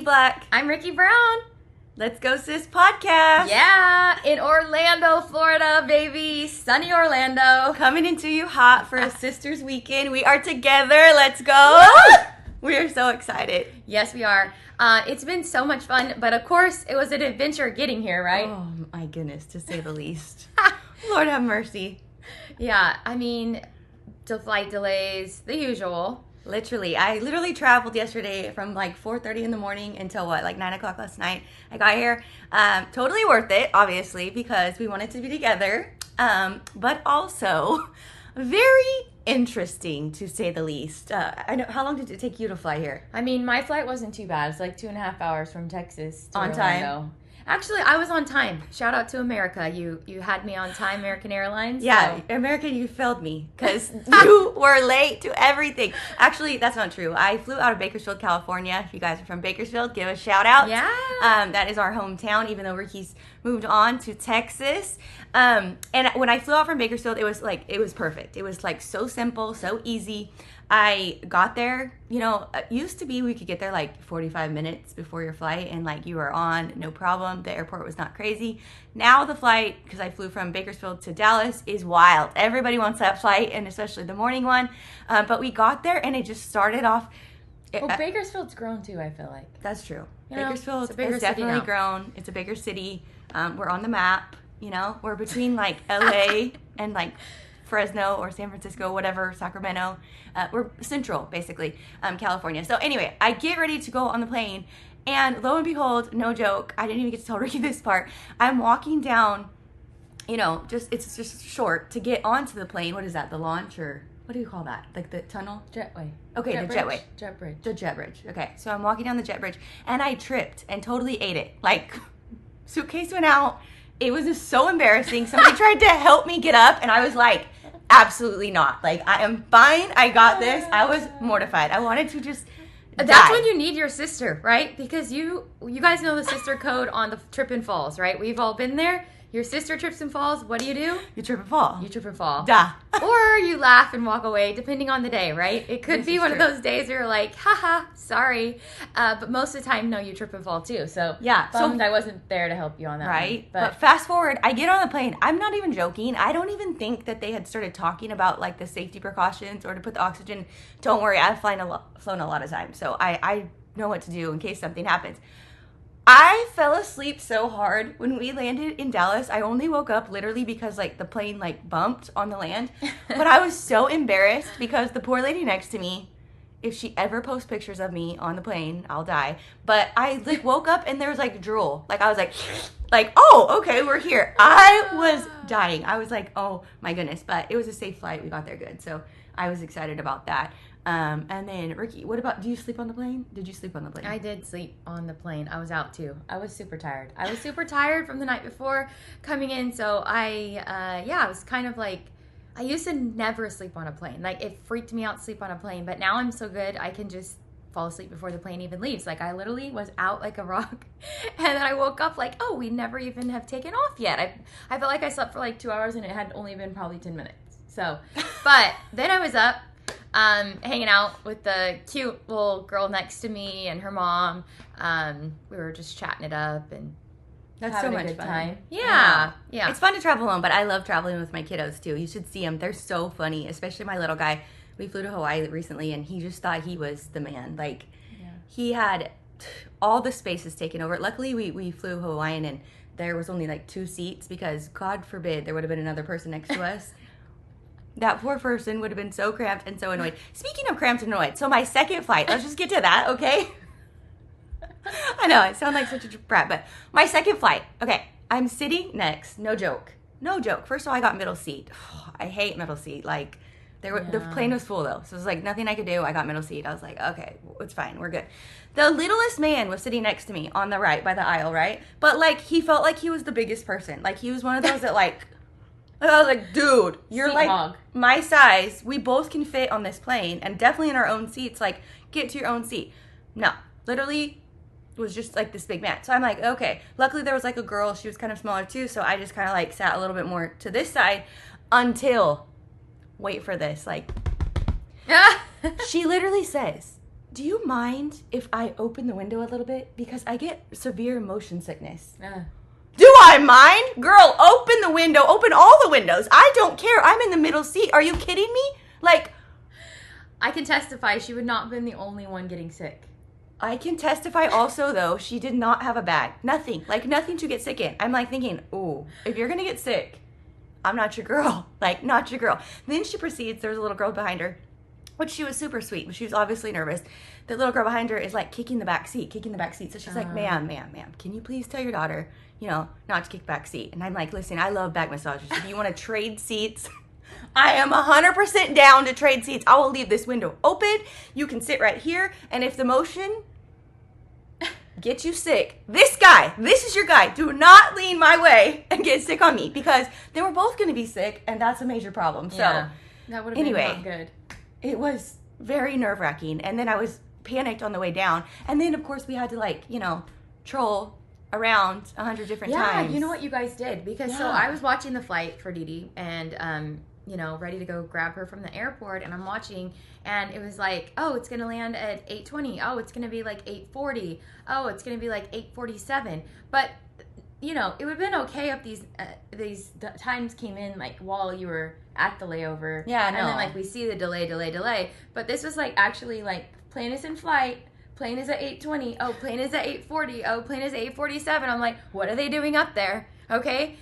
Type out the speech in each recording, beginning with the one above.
Black. I'm Ricky Brown. Let's Go Sis Podcast. Yeah, in Orlando, Florida, baby. Sunny Orlando. Coming into you hot for a sisters weekend. We are together. Let's go. We are so excited. Yes, we are. It's been so much fun, but of course, it was an adventure getting here, right? Oh, my goodness, to say the least. Lord have mercy. Yeah, I mean, the flight delays, the usual. I literally traveled yesterday from like 4:30 in the morning until 9 o'clock last night. I got here. Totally worth it, obviously, because we wanted to be together. But also very interesting, to say the least. I know. How long did it take you to fly here? I mean, my flight wasn't too bad. It's like 2.5 hours from Texas to On Orlando. time? Actually, I was on time. Shout out to America. You had me on time, American Airlines. Yeah, so. American, you failed me because you were late to everything. Actually, that's not true. I flew out of Bakersfield, California. If you guys are from Bakersfield, give a shout out. Yeah. That is our hometown, even though Ricky's moved on to Texas. And when I flew out from Bakersfield, it was perfect. It was like so simple, so easy. I got there, it used to be we could get there like 45 minutes before your flight and like you were on, no problem. The airport was not crazy. Now the flight, because I flew from Bakersfield to Dallas, is wild. Everybody wants that flight, and especially the morning one. But we got there and it just started off. Well, Bakersfield's grown too, I feel like. That's true. Bakersfield has definitely grown. It's a bigger city. We're on the map, We're between like LA and like Fresno or San Francisco, whatever, Sacramento. We're central, basically, California. So anyway, I get ready to go on the plane, and lo and behold, no joke, I didn't even get to tell Ricky this part. I'm walking down, it's just short to get onto the plane. What is that, the launch, or what do you call that? Like the tunnel? Jetway. Okay, the jetway. Jet bridge. The jet bridge. Okay, so I'm walking down the jet bridge, and I tripped and totally ate it. Like, suitcase went out. It was just so embarrassing. Somebody tried to help me get up, and I was like, absolutely not. Like, I am fine. I got this. I was mortified. I wanted to just That's die. when you need your sister, right? Because you guys know the sister code on the trip and falls, right? We've all been there. Your sister trips and falls. What do? You trip and fall. You trip and fall. Duh. Or you laugh and walk away, depending on the day, right? It could be one of true. those days where you're like, haha, sorry. But most of the time, no, you trip and fall too. So Yeah, bummed I wasn't there to help you on that Right? one. But fast forward, I get on the plane. I'm not even joking. I don't even think that they had started talking about like the safety precautions or to put the oxygen. Don't worry, I've flown a lot of times, so I know what to do in case something happens. I fell asleep so hard when we landed in Dallas. I only woke up literally because like the plane like bumped on the land. But I was so embarrassed because the poor lady next to me, if she ever posts pictures of me on the plane, I'll die. But I like woke up and there was like drool. Like I was like, oh, okay, we're here. I was dying. I was like, oh my goodness. But it was a safe flight. We got there good. So I was excited about that. And then Ricky, what about, do you sleep on the plane? Did you sleep on the plane? I did sleep on the plane. I was out too. I was super tired. I was super tired from the night before coming in. So I was kind of like, I used to never sleep on a plane. Like it freaked me out to sleep on a plane, but now I'm so good. I can just fall asleep before the plane even leaves. Like I literally was out like a rock. And then I woke up like, oh, we never even have taken off yet. I felt like I slept for like 2 hours and it had only been probably 10 minutes. So, but then I was up. Hanging out with the cute little girl next to me and her mom. We were just chatting it up and That's having so a much good fun. time. Yeah. It's fun to travel alone, but I love traveling with my kiddos too. You should see them. They're so funny, especially my little guy. We flew to Hawaii recently, and he just thought he was the man. Like, he had all the spaces taken over. Luckily, we flew Hawaiian, and there was only like 2 seats because, God forbid, there would have been another person next to us. That poor person would have been so cramped and so annoyed. Speaking of cramped and annoyed, so my second flight, let's just get to that, okay? I know, I sound like such a brat, but my second flight, okay, I'm sitting next, no joke. First of all, I got middle seat. I hate middle seat. Like, the plane was full though, so it was like nothing I could do. I got middle seat. I was like, okay, it's fine, we're good. The littlest man was sitting next to me on the right, by the aisle, right? But like, he felt like he was the biggest person. Like, he was one of those that like, I was like, dude, you're Seat like hog. my size. We both can fit on this plane and definitely in our own seats. Like, get to your own seat. No, literally was just like this big man. So I'm like, okay. Luckily there was like a girl. She was kind of smaller too. So I just kind of like sat a little bit more to this side until, wait for this, like, she literally says, do you mind if I open the window a little bit? Because I get severe motion sickness. Do I mind? Girl, open the window. Open all the windows. I don't care. I'm in the middle seat. Are you kidding me? Like, I can testify she would not have been the only one getting sick. I can testify also, though, she did not have a bag. Nothing. Like, nothing to get sick in. I'm like thinking, ooh, if you're going to get sick, I'm not your girl. Like, not your girl. Then she proceeds. There was a little girl behind her, which she was super sweet, but she was obviously nervous. The little girl behind her is like kicking the back seat. So she's like, ma'am, can you please tell your daughter, not to kick back seat? And I'm like, listen, I love back massages. If you want to trade seats, I am 100% down to trade seats. I will leave this window open. You can sit right here. And if the motion gets you sick, this is your guy. Do not lean my way and get sick on me, because then we're both going to be sick, and that's a major problem. Yeah, so that would have been not good. It was very nerve-wracking. And then I was panicked on the way down. And then, of course, we had to, troll around 100 different times. Yeah, you know what you guys did? Because so I was watching the flight for Dee Dee, and, ready to go grab her from the airport, and I'm watching, and it was like, oh, it's going to land at 8:20. Oh, it's going to be like 8:40. Oh, it's going to be like 8:47. But, it would have been okay if these times came in, like, while you were at the layover. Yeah, and then, we see the delay. But this was, actually, plane is in flight. Plane is at 8:20. Oh, plane is at 8:40. Oh, plane is at 8:47. I'm like, what are they doing up there? Okay.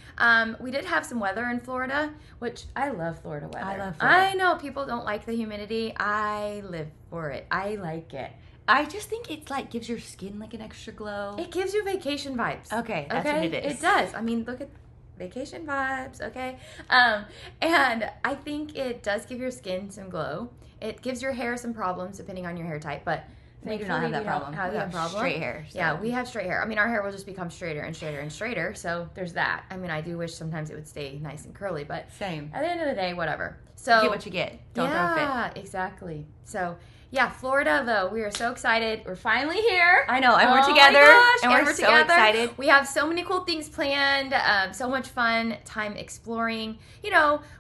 We did have some weather in Florida, which I love Florida weather. I love Florida. I know people don't like the humidity. I live for it. I like it. I just think it's gives your skin an extra glow. It gives you vacation vibes. Okay, that's what it is. It does. I mean, look at vacation vibes, okay? And I think it does give your skin some glow. It gives your hair some problems depending on your hair type, but we do not have that problem. We have straight hair. So. Yeah, we have straight hair. I mean, our hair will just become straighter and straighter and straighter, so there's that. I mean, I do wish sometimes it would stay nice and curly, but same. At the end of the day, whatever. So you get what you get. Don't throw a fit. Yeah, exactly. So, yeah, Florida, though, we are so excited. We're finally here. I know, and we're together. My gosh, and we're so excited. We have so many cool things planned, so much fun time exploring.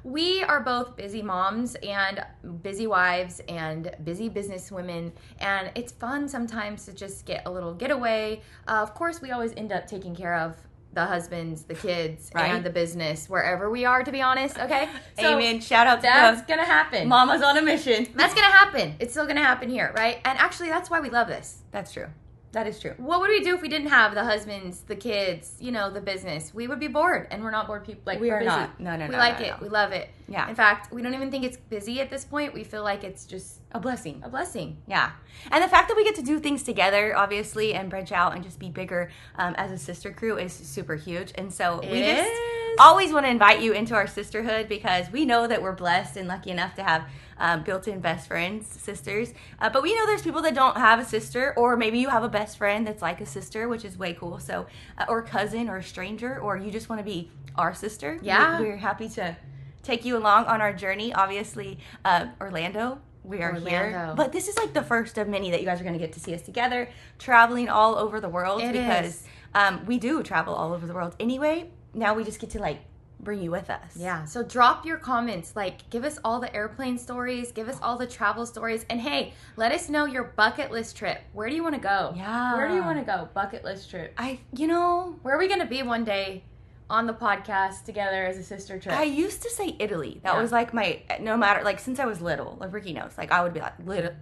We are both busy moms and busy wives and busy businesswomen, and it's fun sometimes to just get a little getaway. Of course, we always end up taking care of the husbands, the kids, and the business, wherever we are, to be honest, okay? So amen. Shout out to that's going to happen. Mama's on a mission. That's going to happen. It's still going to happen here, right? And actually, that's why we love this. That's true. That is true. What would we do if we didn't have the husbands, the kids, the business? We would be bored, and we're not bored people. We are busy. not. No. We like it. We love it. Yeah. In fact, we don't even think it's busy at this point. We feel like it's just a blessing. A blessing. Yeah. And the fact that we get to do things together, obviously, and branch out and just be bigger as a sister crew is super huge. And so we just always want to invite you into our sisterhood, because we know that we're blessed and lucky enough to have built-in best friends, sisters. But we know there's people that don't have a sister, or maybe you have a best friend that's like a sister, which is way cool. So, or cousin or a stranger, or you just want to be our sister. Yeah. We're happy to take you along on our journey. Obviously, Orlando. We are here. But this is the first of many that you guys are going to get to see us together, traveling all over the world. Because we do travel all over the world anyway. Now we just get to bring you with us. Yeah. So drop your comments. Give us all the airplane stories. Give us all the travel stories. And hey, let us know your bucket list trip. Where do you want to go? Yeah. Where do you want to go? Bucket list trip. Where are we going to be one day on the podcast together as a sister trip? I used to say Italy. That was my, no matter, since I was little, Ricky knows, I would be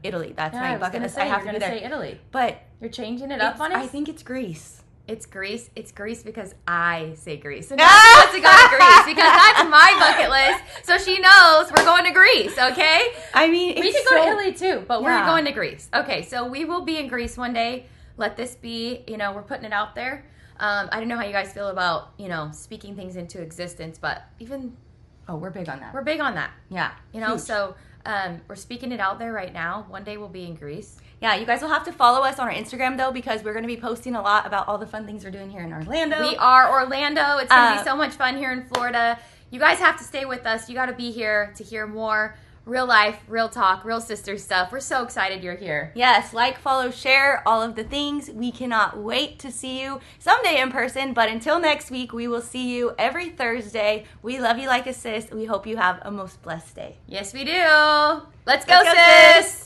Italy. That's my bucket list. I have to be there. Say Italy. But you're changing it up on us? I think it's Greece. It's Greece. It's Greece because I say Greece. And she wants to go to Greece because that's my bucket list. So she knows we're going to Greece, okay? I mean, we could go to Italy too, but we're going to Greece. Okay, so we will be in Greece one day. Let this be, we're putting it out there. I don't know how you guys feel about, speaking things into existence, but even... Oh, we're big on that. We're big on that. Yeah. So we're speaking it out there right now. One day we'll be in Greece. Yeah, you guys will have to follow us on our Instagram, though, because we're going to be posting a lot about all the fun things we're doing here in Orlando. We are Orlando. It's going to be so much fun here in Florida. You guys have to stay with us. You got to be here to hear more real life, real talk, real sister stuff. We're so excited you're here. Yes, follow, share, all of the things. We cannot wait to see you someday in person, but until next week, we will see you every Thursday. We love you like a sis. We hope you have a most blessed day. Yes, we do. Let's go, sis.